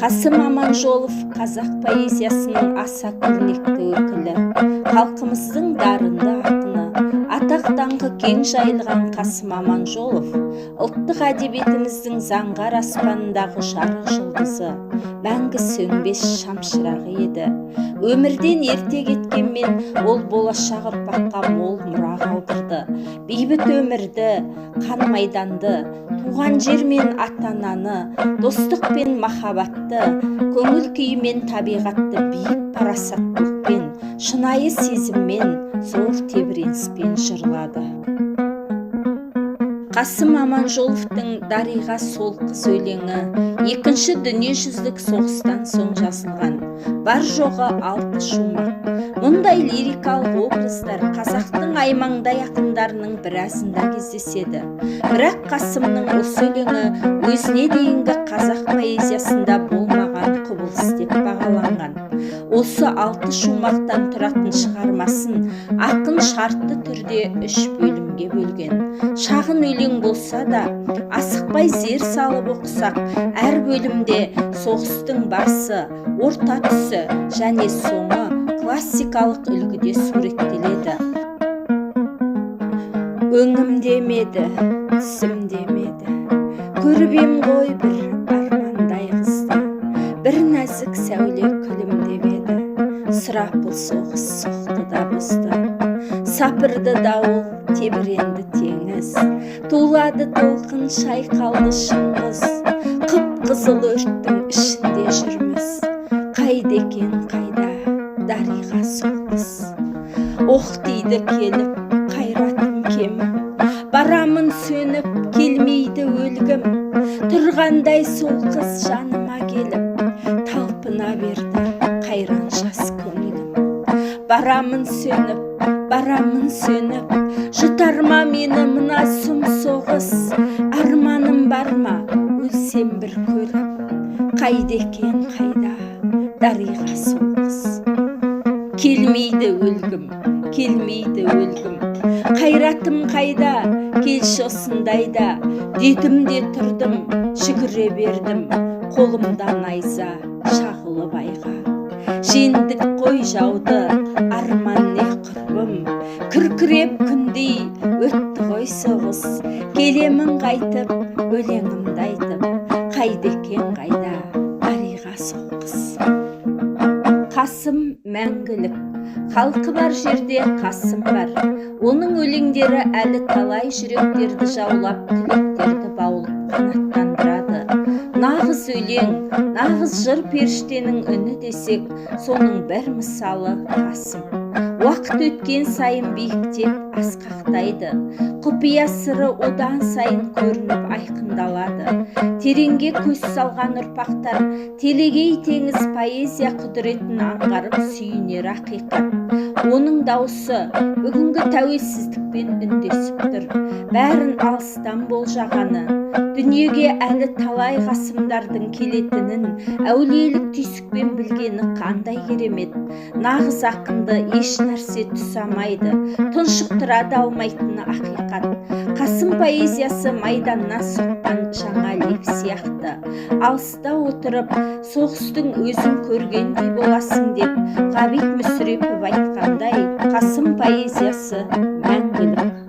Қасым Аманжолов қазақ поэзиясының аса көрнекті өкілі, халқымыздың дарынды ақыны, атақ даңқы кең жайылған Қасым Аманжолов ұлттық әдебиетіміздің заңғар аспанындағы жарық жұлдызы, мәңгі сөнбес шамшырағы еді. Өмірден ерте кеткенмен ол болашақ ұрпаққа мол мұра қалдырды. Бейбіт өмірді, қан майданды, туған жер мен ата-ананы, достық пен махаббатты, көңіл күй мен табиғатты биік парасаттылықпен, шынайы сезіммен, зор тебіреніспен жырлады. Қасым Аманжоловтың Дариға сол қыз өлеңі екінші дүниежүзілік соғыстан соң жазылған. Бар жоғы 6 шумақ. Мұндай лирикалық образдар қазақтың аймаңдай ақындарының біразында кездеседі. Бірақ Қасымның осы өлеңі өзіне дейінгі қазақ поэзиясында болмаған құбылыс деп бағаланған. Осы 6 шумақтан тұратын шығармасын ақын шартты түрде 3 бөлімге бөлген. Шағын өлең болса да, асықпай зер салып оқысақ, әр бөлімде соғыстың басы, орта тұсы және соңы классикалық үлгіде суреттеледі. Өңім демеді, түсім демеді, көріп ем ғой бір армандай қызды, бір нәзік сәуле күлімдеп еді, сұрапыл соғыс соқты да бұзды. Сапырды дауыл, тебіренді теңіз, тулады толқын, шайқалды шыңғыз, қып-қызыл өрттің ішінде жүрміз. Қайда екен қайда, Дариға сол қыз. Оқ тиді келіп, қайратым кеміп, барамын сөніп, келмейді өлгім. Тұрғандай сол қыз жаныма келіп, талпына берді қайран жас көңілім. Барамын сөніп, жұтарма мені мына сұм соғыс. Арманым бар ма, өлсем бір көріп, қайда екен қайда, Дариға сол қыз. Келмейді өлгім, қайратым қайда, келші осындайда. Дедім де тұрдым, жүгіре бердім, қолымда найза шағылып айға. Жеңдік қой жауды, арман не құрбым, күркіреп күндей өтті ғой соғыс. Келемін қайтып, өлеңімді айтып, қайда екен қайда, Дариға сол қыз. Қасым мәңгілік, халқы бар жерде Қасым бар. Оның өлеңдері әлі талай жүректерді жаулап, тілектерді баулып қанаттандырады. Нағыз өлең, нағыз жыр періштенің үні десек, соның бір мысалы Қасым. Уақыт өткен сайын биіктеп асқақтайды, құпия сыры одан сайын көрініп айқындалады. Тереңге көз салған ұрпақтар телегей теңіз поэзия құдіретін аңғарып сүйінер ақиқат. Оның дауысы бүгінгі тәуелсіздікпен үндесіп тұр. Бәрін алыстан болжағаны, дүниеге әлі талай ғасымдардың келетінін әулиелік түйсікпен білгені қандай керемет. Нағыз ақынды еш нәрсе тұсамайды, тұншықтыра да алмайтыны ақиқат. Қасым поэзиясы майданнан соққан жаңа леп сияқты. Алыста отырып, соғыстың өзін көргендей боласың деп Ғабит Мүсірепов айтқандай, Қасым поэзиясы мәңгілік.